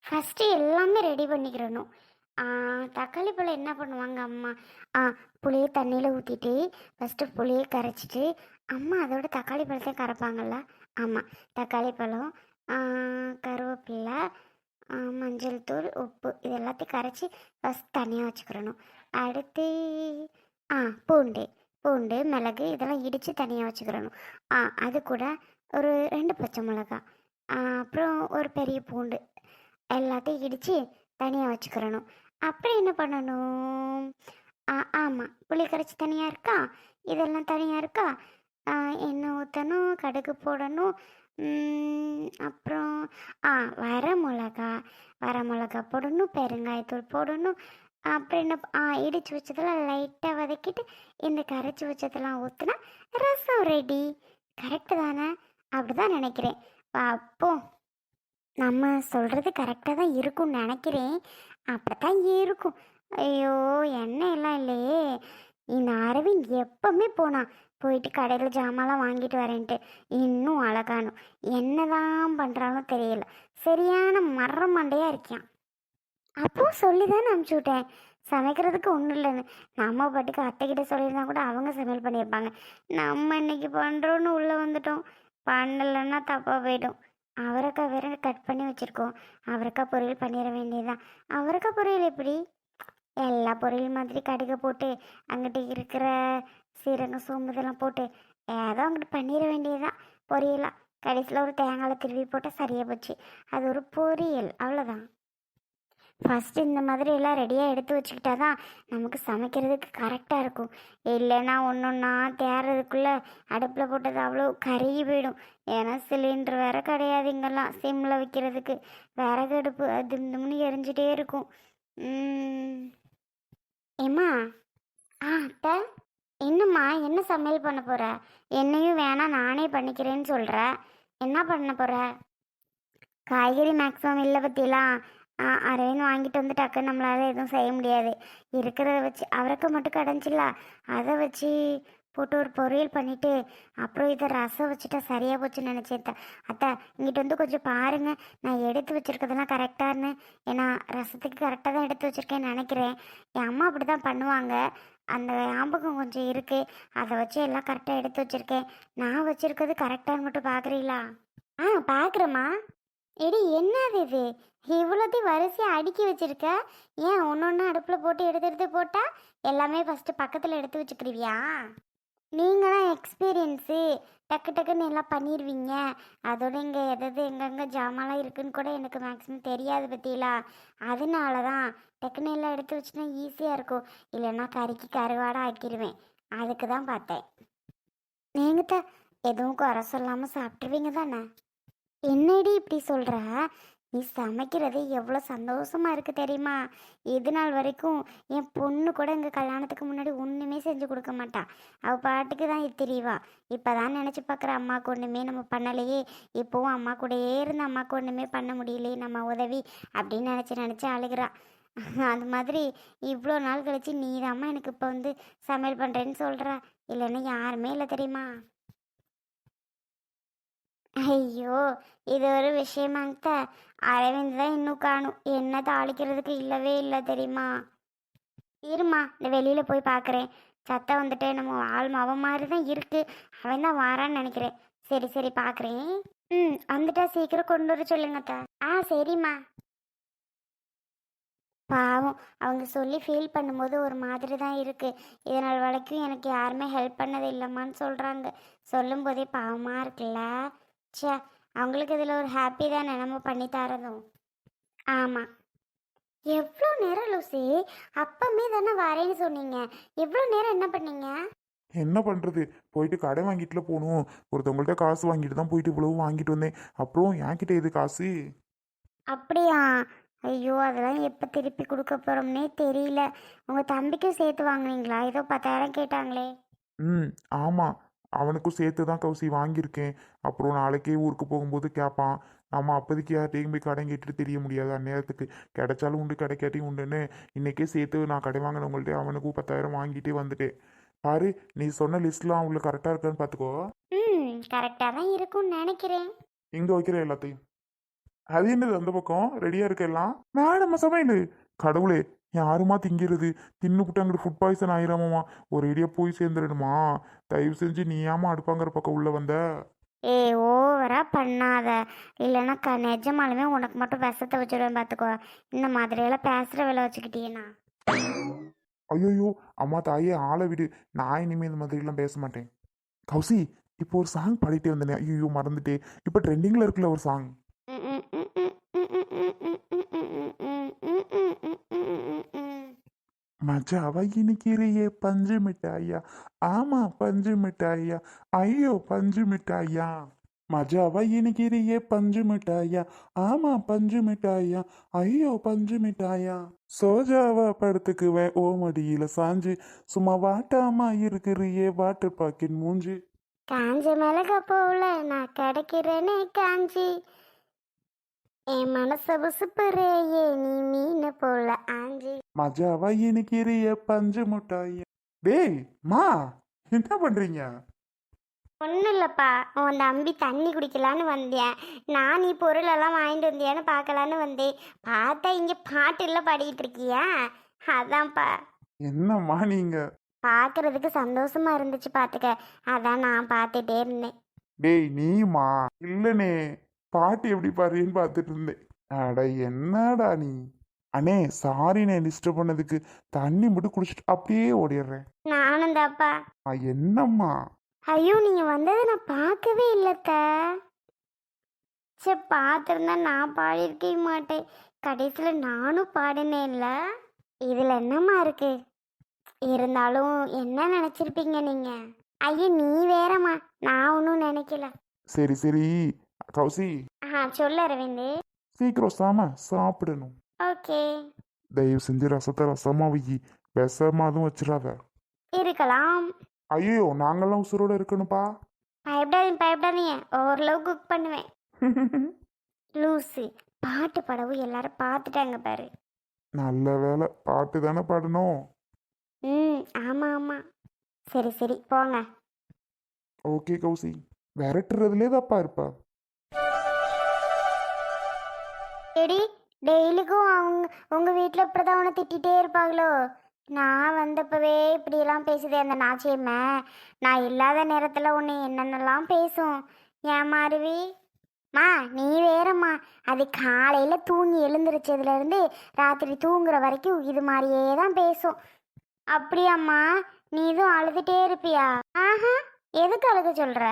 First எல்லாமே ready பண்ணிக்கிறணும். ஆ, தக்காளி பழம் என்ன பண்ணுவாங்க அம்மா? ஆ புளியை தண்ணியில் ஊற்றிட்டு ஃபஸ்ட்டு புளியை கரைச்சிட்டு அம்மா அதோட தக்காளி பழத்தையும் கரைப்பாங்கல்ல. ஆமாம், தக்காளி பழம், ஆ, கருவேப்பிலை, மஞ்சள் தூள், உப்பு இது எல்லாத்தையும் கரைச்சி ஃபஸ்ட் தனியாக வச்சுக்கிறணும். அடுத்து ஆ பூண்டு பூண்டு மிளகு இதெல்லாம் இடித்து தனியாக வச்சுக்கிறணும். அது கூட ஒரு 2 பச்சை மிளகாய், அப்புறம் ஒரு பெரிய பூண்டு எல்லாத்தையும் இடித்து தனியாக வச்சுக்கிறணும். அப்புறம் என்ன பண்ணணும்? ஆமாம், புளி கரைச்சி தனியாக இருக்கா, இதெல்லாம் தனியாக இருக்கா. எண்ணெய் ஊற்றணும், கடுகு போடணும், அப்புறம் ஆ வர மிளகா வர மிளகா போடணும், பெருங்காயத்தூள் போடணும். அப்புறம் என்ன, இடித்து வச்சதெல்லாம் லைட்டாக வதக்கிட்டு இந்த கரைச்சி வச்சதெல்லாம் ஊற்றுனா ரசம் ரெடி. கரெக்டு தானே? அப்படி தான் நினைக்கிறேன். அப்போ நம்ம சொல்கிறது கரெக்டாக தான் இருக்கும்னு நினைக்கிறேன். அப்படித்தான் இருக்கும். ஐயோ, எண்ணெய் எல்லாம் இல்லையே. இந்த அரவிந்த் எப்பவுமே போனான், போயிட்டு கடையில் ஜாமான்லாம் வாங்கிட்டு வரேன்ட்டு இன்னும் அழகானும் என்னதான் பண்ணுறாலும் தெரியல. சரியான மரம் மண்டையாக இருக்கான். அப்போ சொல்லி தான் அனுப்பிச்சி விட்டேன், சமைக்கிறதுக்கு ஒன்றும் இல்லைன்னு. நம்ம பாட்டுக்கு அத்தைக்கிட்ட சொல்லியிருந்தா கூட அவங்க சமையல் பண்ணியிருப்பாங்க. நம்ம இன்னைக்கு பண்ணுறோன்னு உள்ளே வந்துட்டோம். பண்ணலைன்னா தப்பாக போயிடும். அவரைக்காய் வேற கட் பண்ணி வச்சுருக்கோம். அவரைக்காய் பொரியல் பண்ணிட வேண்டியதுதான். அவரைக்காய் பொரியல் எப்படி? எல்லா பொரியல் மாதிரி கடுகை போட்டு அங்கிட்டு இருக்கிற சீரகம் சோம்பு இதெல்லாம் போட்டு ஏதோ அங்கிட்டு பண்ணிட வேண்டியதுதான் பொரியலாக. கடைசியில் ஒரு தேங்காய் திருவி போட்டால் சரியாக போச்சு. அது ஒரு பொரியல், அவ்வளோதான். ஃபஸ்ட்டு இந்த மாதிரி எல்லாம் ரெடியாக எடுத்து வச்சுக்கிட்டா தான் நமக்கு சமைக்கிறதுக்கு கரெக்டாக இருக்கும். இல்லைன்னா ஒன்று ஒன்றா தேர்றதுக்குள்ளே அடுப்பில் போட்டது அவ்வளோ கருகி போயிடும். ஏன்னா சிலிண்டர் வேற கிடையாது இங்கெல்லாம், சிம்மில் வைக்கிறதுக்கு. விறகு அடுப்பு அது இதுன்னு எரிஞ்சிட்டே இருக்கும். ஏம்மா, அத்தை, என்னம்மா என்ன சமையல் பண்ண போகிற? என்னையும் வேணாம் நானே பண்ணிக்கிறேன்னு சொல்கிற, என்ன பண்ண போகிற? காய்கறி மேக்ஸிமம் இல்லை பற்றிலாம். அரேன்னு வாங்கிட்டு வந்து டக்குன்னு நம்மளால் எதுவும் செய்ய முடியாது. இருக்கிறத வச்சு அவரைக்காய் மட்டும் கிடஞ்சில்ல, அதை வச்சு போட்டு ஒரு பொரியல் பண்ணிவிட்டு அப்புறம் இதை ரசம் வச்சுட்டா சரியாக போச்சுன்னு நினச்சேன். அத்தை, இங்கிட்ட வந்து கொஞ்சம் பாருங்கள், நான் எடுத்து வச்சுருக்கதெல்லாம் கரெக்டானு. ஏன்னா ரசத்துக்கு கரெக்டாக தான் எடுத்து வச்சுருக்கேன்னு நினைக்கிறேன். என் அம்மா அப்படி தான் பண்ணுவாங்க. அந்த ஞாபகம் கொஞ்சம் இருக்குது. அதை வச்சு எல்லாம் கரெக்டாக எடுத்து வச்சுருக்கேன். நான் வச்சுருக்கிறது கரெக்டானு மட்டும் பார்க்குறீங்களா? பார்க்குறேம்மா. எடி, என்னது இது? இவ்வளோத்தையும் வரிசையாக அடுக்கி வச்சிருக்க. ஏன் ஒன்று ஒன்று அடுப்பில் போட்டு எடுத்து எடுத்து போட்டால் எல்லாமே ஃபஸ்ட்டு பக்கத்தில் எடுத்து வச்சுக்கிருவியா? நீங்கள் தான் எக்ஸ்பீரியன்ஸு, டக்கு டக்குன்னு எல்லாம் பண்ணிடுவீங்க. அதோட இங்கே எதாவது எங்கெங்கே ஜாமான்லாம் இருக்குன்னு கூட எனக்கு மேக்ஸிமம் தெரியாது பற்றிலா. அதனால தான் டக்குன்னு எல்லாம் எடுத்து வச்சுனா ஈஸியாக இருக்கும். இல்லைன்னா கறிக்கு கருவாடை ஆக்கிடுவேன். அதுக்கு தான் பார்த்தேன். நீங்கள் தான் எதுவும் குறை சொல்லாமல் சாப்பிட்ருவீங்க தானே? என்னடி இப்படி சொல்கிற? நீ சமைக்கிறது எவ்வளோ சந்தோஷமாக இருக்குது தெரியுமா? இது நாள் வரைக்கும் என் பொண்ணு கூட எங்கள் கல்யாணத்துக்கு முன்னாடி ஒன்றுமே செஞ்சு கொடுக்க மாட்டா. அவள் பாட்டுக்கு தான் தெரியவா. இப்போ தான் நினச்சி பார்க்குற, அம்மாவுக்கு ஒன்றுமே நம்ம பண்ணலையே, இப்போவும் அம்மா கூடயே இருந்து அம்மாவுக்கு ஒன்றுமே பண்ண முடியலையே நம்ம உதவி அப்படின்னு நினச்சி அழுகிறா. அது மாதிரி இவ்வளோ நாள் கழிச்சு நீ தாம்மா எனக்கு இப்போ வந்து சமையல் பண்ணுறேன்னு சொல்கிற. இல்லைன்னா யாருமே இல்லை தெரியுமா? ஐயோ, இது ஒரு விஷயமாங்க. அரவிந்த் தான் இன்னும் காணும். என்ன தாளிக்கிறதுக்கு இல்லவே இல்லை தெரியுமா? இருமா, இந்த வெளியில் போய் பார்க்குறேன். சத்தம் வந்துட்டு நம்ம ஆள் அவன் மாதிரி தான் இருக்குது. அவன் தான் வாரான்னு நினைக்கிறேன். சரி சரி, பார்க்குறேன். வந்துட்டா சீக்கிரம் கொண்டு வர சொல்லுங்கத்தா. சரிம்மா. பாவம், அவங்க சொல்லி ஃபீல் பண்ணும்போது ஒரு மாதிரி தான் இருக்குது. இதனால் வரைக்கும் எனக்கு யாருமே ஹெல்ப் பண்ணது இல்லைம்மான்னு சொல்கிறாங்க. சொல்லும்போதே பாவமாக இருக்குல்ல. ச்சே, அவங்களுக்கு இதில் ஒரு ஹாப்பி தானே நம்ம பண்ணி தரதும். ஆமாம். எவ்வளோ நேரம் லூசி? அப்பமே தானே வரேன்னு சொன்னீங்க. எவ்வளோ நேரம் என்ன பண்ணீங்க? என்ன பண்ணுறது, போயிட்டு கடை வாங்கிட்டுல போகணும். ஒருத்தவங்கள்ட்ட காசு வாங்கிட்டு தான் போயிட்டு இவ்வளவு வாங்கிட்டு வந்தேன். அப்புறம் என்கிட்ட இது காசு. அப்படியா? ஐயோ, அதெல்லாம் எப்போ திருப்பி கொடுக்க போகிறோம்னே தெரியல. உங்கள் தம்பிக்கும் சேர்த்து வாங்குனீங்களா? ஏதோ 10,000 கேட்டாங்களே. ஆமாம், அவனுக்கும் சேர்த்து தான் கௌசி வாங்கியிருக்கேன். அப்புறம் நாளைக்கே ஊருக்கு போகும்போது கேட்பான். நம்ம அப்போதைக்கு யார்கிட்டையும் போய் கடன் கேட்டுட்டு தெரிய முடியாது. அந்நேரத்துக்கு கிடைச்சாலும் உண்டு, கிடைக்காட்டியும் உண்டுன்னு இன்னைக்கே சேர்த்து நான் கடை வாங்கினவங்கள்ட்ட அவனுக்கும் 10,000 வாங்கிட்டே வந்துட்டேன். பாரு, நீ சொன்ன லிஸ்ட்லாம் அவங்களுக்கு கரெக்டாக இருக்கான்னு பார்த்துக்கோ. கரெக்டாக தான் இருக்கும்னு நினைக்கிறேன். இங்கே வைக்கிற எல்லாத்தையும். அது என்னது அந்த பக்கம் ரெடியா இருக்க எல்லாம் மேடம் சமையல் கடவுளே யாருமா திங்கிறது தின்னுபிட்டு அங்கிட்டு ஃபுட் பாய்சன் ஆயிராமாமா ஒரு ஐடியா போய் சேர்ந்துடணுமா தயவு செஞ்சு நீ ஏமா அடுப்பாங்கிற பக்கம் உள்ள வந்த ஏய் ஓவரா பண்ணாத, இல்லைன்னா நிஜமாலுமே உனக்கு மட்டும் விஷத்தை வச்சுடுவேன் பார்த்துக்கோ. இந்த மாதிரியெல்லாம் பேசுகிற வேலை வச்சுக்கிட்டீங்கன்னா. ஐயோயோ அம்மா தாயே ஆளை விடு நான் இனிமே இந்த மாதிரிலாம் பேச மாட்டேன் கௌசி இப்போ ஒரு சாங் பாடிட்டே வந்தேனே ஐயோ மறந்துட்டே இப்போ ட்ரெண்டிங்கில் இருக்குல்ல ஒரு சாங் மஜாவா இனிக்கிறியே பஞ்சு மிட்டாயா ஆமா பஞ்சு மிட்டாயா ஐயோ பஞ்சு மிட்டாயா மஜாவா இனிக்கிறியே பஞ்சு மிட்டாயா ஆமா பஞ்சு மிட்டாயா ஐயோ பஞ்சு மிட்டாயா சோஜாவா படுத்துக்குவேன் ஓ மடியில சாஞ்சு சும்மா வாட்டாமா இருக்கிறியே வாட்டர் பாக்கெட் மூஞ்சி காஞ்ச மிளகா போல நான் கிடைக்கிறேனே காஞ்சி, என் மனச உசுப்புறையே நீ மீன் போல ஆஞ்சி. மஜாவா இனிக்கிறியே பஞ்சு மிட்டாயா டேய் மா என்ன பண்றீங்க ஒன்றும் இல்லைப்பா, உன் தம்பி தண்ணி குடிக்கலான்னு வந்தேன். நான் நீ பொருளெல்லாம் வாங்கிட்டு வந்தியான்னு பார்க்கலான்னு வந்தேன். பார்த்தா இங்கே பாட்டெல்லாம் பாடிக்கிட்டு இருக்கியா, அதான்ப்பா. என்னம்மா நீங்க பார்க்கறதுக்கு சந்தோஷமா இருந்துச்சு பார்த்துக்க, அதான் நான் பார்த்துட்டே இருந்தேன். டேய் நீமா இல்லனே பாட்டு எப்படி பாடுறீன்னு பார்த்துட்டு இருந்தேன் அட என்னடா நீ அண்ணே சாரிண்ணே டிஸ்டர்ப் பண்ணதுக்கு தண்ணி மட்டும் குடிச்சிட்டு அப்படியே ஓடிடுறேன் நானும் தாப்பா. என்னம்மா ஐயோ நீங்கள் வந்ததை நான் பார்க்கவே இல்லைத்த. சரி பார்த்துருந்தா நான் பாடியிருக்கே மாட்டேன். கடைசியில் நானும் பாடினேன் இல்லை. இதில் என்னம்மா இருக்கு, இருந்தாலும் என்ன நினச்சிருப்பீங்க நீங்கள்? ஐயோ நீ வேறம்மா, நான் ஒன்றும் நினைக்கல. சரி சரி கௌசி சொல்லு அரவிந்து. சீக்கிரம் சாப்பிடணும். ஓகே. தயவு செஞ்சு ரசத்தை ரசமா வை விஷமா அதுவும் வச்சிடாத. இருக்கலாம். ஐயோ நாங்கெல்லாம் உசுரோட இருக்கணும்ப்பா. பயப்படாதீங்க ஓரளவு குக் பண்ணுவேன். லூசு, பாட்டு படவும் எல்லாரும் பார்த்துட்டாங்க பாரு. நல்ல வேலை பாட்டு தானே பாடணும். ஆமாம் ஆமாம். சரி சரி போங்க. ஓகே கௌசி விரட்டுறதுலே தப்பா இருப்பா. எடி டெய்லிக்கும் உங்கள் வீட்டில் இப்படி தான் உன்னை திட்டிகிட்டே இருப்பாங்களோ? நான் வந்தப்பவே இப்படியெல்லாம் பேசுதே அந்த நாச்சியம்மை. நான் இல்லாத நேரத்தில் உன்னை என்னென்னலாம் பேசும். ஏன் மாறுவி மா நீ வேறம்மா, அது காலையில் தூங்கி எழுந்திரிச்சதுலேருந்து ராத்திரி தூங்குற வரைக்கும் இது மாதிரியே தான் பேசும். அப்படியாம்மா, நீ இதுவும் அழுதுகிட்டே இருப்பியா? ஆஹா, எதுக்கு அழுக சொல்கிற?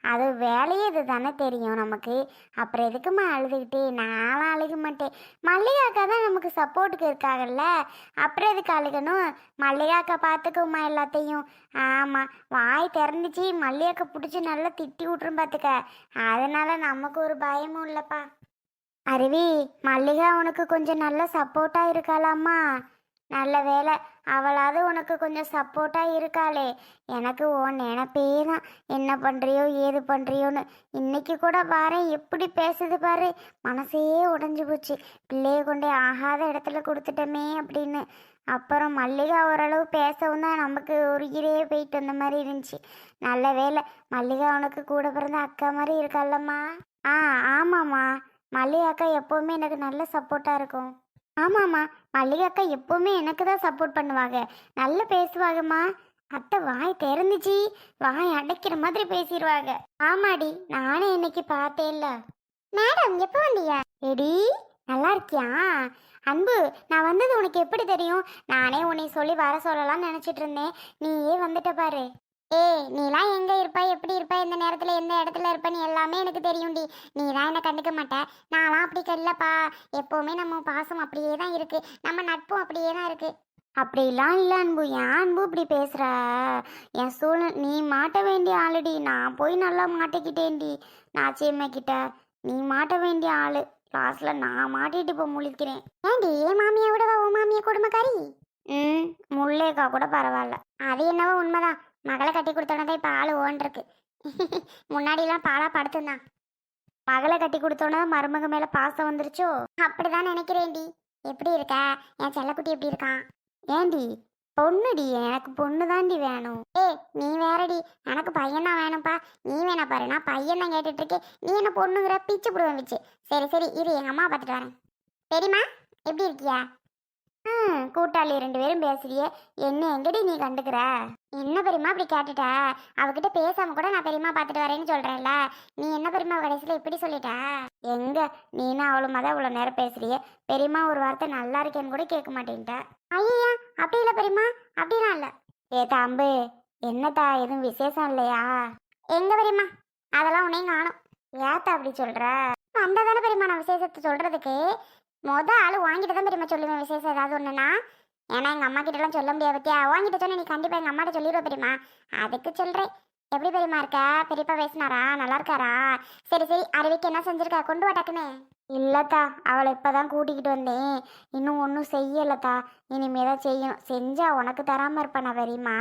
அது வேலையே இது தானே தெரியும் நமக்கு. அப்புறம் எதுக்குமா அழுதுகிட்டே? நானும் அழுக மாட்டேன். மல்லிகாக்கா தான் நமக்கு சப்போர்ட்டுக்கு இருக்காங்கல்ல, அப்புறம் எதுக்கு அழுகணும்? மல்லிகாக்கா பார்த்துக்குமா எல்லாத்தையும். ஆமாம், வாய் திறந்துச்சு மல்லிகாக்கா பிடிச்சி நல்லா திட்டி விட்ரும் பார்த்துக்க. அதனால நமக்கு ஒரு பயமும் இல்லைப்பா. அருவி, மல்லிகா உனக்கு கொஞ்சம் நல்ல சப்போர்ட்டாக இருக்காளாம்மா. நல்ல வேலை, அவளாவது உனக்கு கொஞ்சம் சப்போர்ட்டாக இருக்காளே. எனக்கு உன் நினப்பே தான், என்ன பண்ணுறியோ ஏது பண்ணுறியோன்னு. இன்னைக்கு கூட பாரு எப்படி பேசுது பாரு, மனசே உடஞ்சி போச்சு. பிள்ளைய கொண்டே ஆகாத இடத்துல கொடுத்துட்டோமே அப்படின்னு. அப்புறம் மல்லிகா ஓரளவு பேசவும் தான் நமக்கு ஒரு ஈரே போயிட்டு வந்த மாதிரி இருந்துச்சு. நல்ல வேலை, மல்லிகா உனக்கு கூட பிறந்த அக்கா மாதிரி இருக்கால்லம்மா. ஆமாம்மா, மல்லிகா அக்கா எப்போவுமே எனக்கு நல்ல சப்போர்ட்டாக இருக்கும். ஆமாம்மா, மல்லிகா அக்கா எப்போவுமே எனக்கு தான் சப்போர்ட் பண்ணுவாங்க, நல்லா பேசுவாங்கம்மா. அத்தை வாய் திறந்துச்சு வாய் அடைக்கிற மாதிரி பேசிடுவாங்க. ஆமாடி, நானே இன்னைக்கு பார்த்தேன்ல. மேடம் எப்போ வந்தீங்க? எடி நல்லா இருக்கியா? அன்பு, நான் வந்தது உனக்கு எப்படி தெரியும்? நானே உன்னை சொல்லி வர சொல்லலாம்னு நினச்சிட்டு இருந்தேன், நீயே வந்துட்ட பாரு. நீலாம் எங்கே இருப்ப, எப்படி இருப்ப, எந்த நேரத்தில் எந்த இடத்துல இருப்பேன்னு எல்லாமே எனக்கு தெரியும்டி. நீ தான் என்னை கண்டுக்க மாட்டேன், நான்லாம் அப்படி இல்லைப்பா. எப்போவுமே நம்ம பாசம் அப்படியே தான் இருக்குது, நம்ம நட்பும் அப்படியே தான் இருக்குது. அப்படிலாம் இல்லை அன்பு, ஏன் அன்பு இப்படி பேசுகிற? என் சூழ்நிலை, நீ மாட்ட வேண்டிய ஆளுடி. நான் போய் நல்லா மாட்டிக்கிட்டேன்டி நாச்சியம்மா கிட்ட. நீ மாட்ட வேண்டிய ஆள், லாஸ்ட்டில் நான் மாட்டிட்டு இப்போ முழிக்கிறேன். ஏன்டி என் மாமியை விடவா உன் மாமியை கொடுமைக்காரி? முல்லேக்கா கூட பரவாயில்ல. அது என்னவோ உண்மைதான், மகளை கட்டி கொடுத்தோன்னே இப்போ ஆள் ஓன்றிருக்கு. முன்னாடிலாம் பாலா படுத்துந்தான், மகளை கட்டி கொடுத்தோன்னே மருமக மேலே பாசம் வந்துருச்சோ? அப்படிதான் நினைக்கிறேன்டி. எப்படி இருக்க என் செல்லக்குட்டி, எப்படி இருக்கான்? ஏண்டி பொண்ணுடி, எனக்கு பொண்ணு தாண்டி வேணும். நீ வேறடி, எனக்கு பையன் தான் வேணும்ப்பா. நீ வேணா பாரு, நான் பையன் தான் கேட்டுட்டு இருக்கேன். நீ என்ன பொண்ணுங்கிற பிச்சு புடுவேன் பிச்சு. சரி சரி இரு, எங்கள் அம்மா பார்த்துட்டு வரேன். பெரியம்மா, எப்படி இருக்கியா? கூட்டாளி 2 பேரும் பேசுறியே, என்ன எங்கடி நீ கண்டுக்கிற? என்ன பெரியம்மா இப்படி கேட்டுட்ட? அவகிட்ட பேசாம கூட நான் பெரியம்மா பார்த்துட்டு வரேன்னு சொல்றேன்ல, நீ என்ன பெரியம்மா கடைசியில் இப்படி சொல்லிட்ட? எங்க நீனா அவளுமா தான் இவ்வளோ நேரம் பேசுறியே, பெரியம்மா ஒரு வார்த்தை நல்லா இருக்கேன்னு கூட கேட்க மாட்டேன்ட்ட. ஐயா, அப்படி இல்லை பெரியம்மா, அப்படிலாம் இல்லை. ஏ தம்பு, என்னத்தா எதுவும் விசேஷம் இல்லையா? எங்க பெரியம்மா, அதெல்லாம் உன்னையும் காணும். ஏத்தா அப்படி சொல்ற? வந்ததானே பெரியம்மா நான் விசேஷத்தை சொல்றதுக்கு. ஆள் வாங்கிட்டு தான் பெரியம்மா சொல்லுவேன் விசேஷம் ஏதாவது ஒன்றுனா. ஏன்னா எங்கள் அம்மா கிட்டலாம் சொல்ல முடியாது பத்தியா, வாங்கிட்ட சொன்ன நீ கண்டிப்பாக எங்கள் அம்மாட்ட சொல்லிடுவ பெரியம்மா. அதுக்கு சொல்கிறேன். எப்படி பெரியம்மா இருக்க? பெரியப்பா பேசினாரா? நல்லா இருக்காரா? சரி சரி, அருவிக்கு என்ன செஞ்சிருக்கா? கொண்டு வா டக்குன்னு. இல்லைத்தா, அவளை இப்போ தான் கூட்டிக்கிட்டு வந்தேன். இன்னும் ஒன்றும் செய்யலத்தா, இனிமே தான் செய்யணும். செஞ்சா உனக்கு தராமல் இருப்பேனா பெரியம்மா?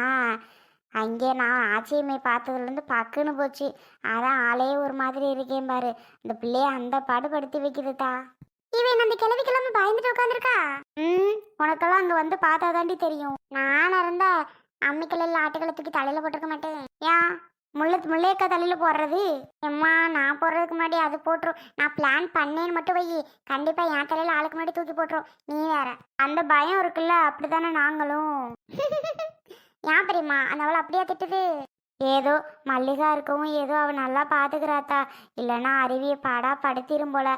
அங்கே நான் ஆச்சியம்மை பார்த்ததுலேருந்து பக்குன்னு போச்சு. அதான் ஆளே ஒரு மாதிரி இருக்கேன் பாரு. இந்த பிள்ளைய அந்த பாடுபடுத்தி வைக்குதுதா. இவன் அந்த கிழவிக்கிழமை பயந்துட்டு உட்காந்துருக்கா. உனக்கெல்லாம் அங்கே வந்து பார்த்தா தாண்டி தெரியும். நானும் இருந்தா அம்மிக்கல்ல ஆட்டுக்களை தூக்கி தலையில் போட்டிருக்க மாட்டேன். ஏன் முல்லையக்கா தலையில் போடுறது? எம்மா, நான் போடுறதுக்கு முன்னாடி அது போட்டுரும். நான் பிளான் பண்ணேன்னு மட்டும் வை, கண்டிப்பாக என் தலையில் ஆளுக்கு முன்னாடி தூக்கி போட்டுரும். நீ வேற அந்த பயம் இருக்குல்ல, அப்படித்தானே நாங்களும். ஏன் பெரியம்மா அந்த அவளை அப்படியே திட்டுது? ஏதோ மல்லிகா இருக்கவும் ஏதோ அவள் நல்லா பார்த்துக்கிறாத்தா. இல்லைன்னா அருவியை பாடா படுத்திரும் போல.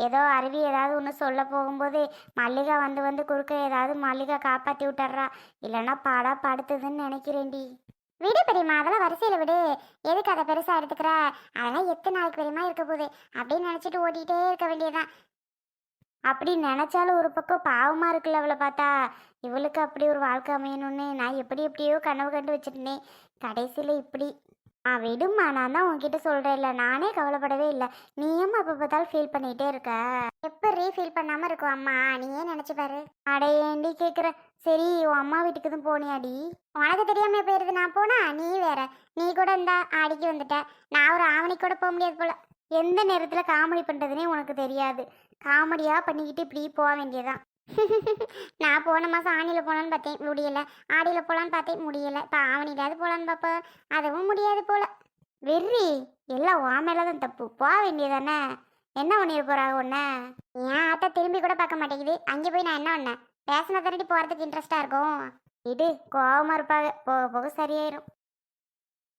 ஏதோ அருவி ஏதாவது ஒன்று சொல்ல போகும்போது மல்லிகா வந்து வந்து குறுக்க ஏதாவது மல்லிகா காப்பாற்றி விட்டுறா. இல்லைன்னா பாடா படுத்துதுன்னு நினைக்கிறேன்டி. விடு பெரியம்மா, அதெல்லாம் வரிசையில் விடு. எதுக்கு அதை பெருசாக எடுத்துக்கிற? அதெல்லாம் எத்தனை நாளைக்கு பெரியமா இருக்க போகுது அப்படின்னு நினச்சிட்டு ஓட்டிகிட்டே இருக்க வேண்டியதுதான். அப்படி நினச்சாலும் ஒரு பக்கம் பாவமாக இருக்குல்ல அவளை பார்த்தா. இவளுக்கு அப்படி ஒரு வாழ்க்கை அமையணும்னு நான் எப்படியோ கனவு கண்டு வச்சுருந்தேன். கடைசியில் இப்படி. விடுமா, நான் தான் உன்கிட்ட சொல்கிறேன்ல, நானே கவலைப்படவே இல்லை. நீயும் அப்போ பார்த்தாலும் ஃபீல் பண்ணிகிட்டே இருக்க. எப்படி ஃபீல் பண்ணாமல் இருக்கும் அம்மா? நீயே நினச்சி பாரு. அடே ஏண்டி கேட்குற? சரி, உன் அம்மா வீட்டுக்கு தான் போனியாடி? உனக்கு தெரியாம போயிருது நான் போனா? நீ வேற, நீ கூட இருந்தா ஆடிக்கு வந்துட்ட. நான் ஒரு ஆவணி கூட போக முடியாது போல. எந்த நேரத்தில் காமெடி பண்ணுறதுனே உனக்கு தெரியாது. காமெடியாக பண்ணிக்கிட்டு இப்படி போக வேண்டியதான். நான் போன மாதம் ஆணியில் போகலான்னு பார்த்தேன், முடியலை. ஆடியில் போகலான்னு பார்த்தேன், முடியலை. இப்போ ஆவணியிலாவது போகலான்னு பார்ப்பேன், அதுவும் முடியாது போல. வெறி எல்லாம் வா மேலே தான் தப்பு. போக வேண்டியதானே? என்ன பண்ணிட போகிறாங்க ஒன்று? ஏன் ஆட்டை திரும்பி கூட பார்க்க மாட்டேங்குது. அங்கே போய் நான் என்ன பண்ணேன்? பேசினா தானடி போகிறதுக்கு இன்ட்ரெஸ்டாக இருக்கும். இது கோவமாக இருப்பாங்க, போக போக சரியாயிரும்.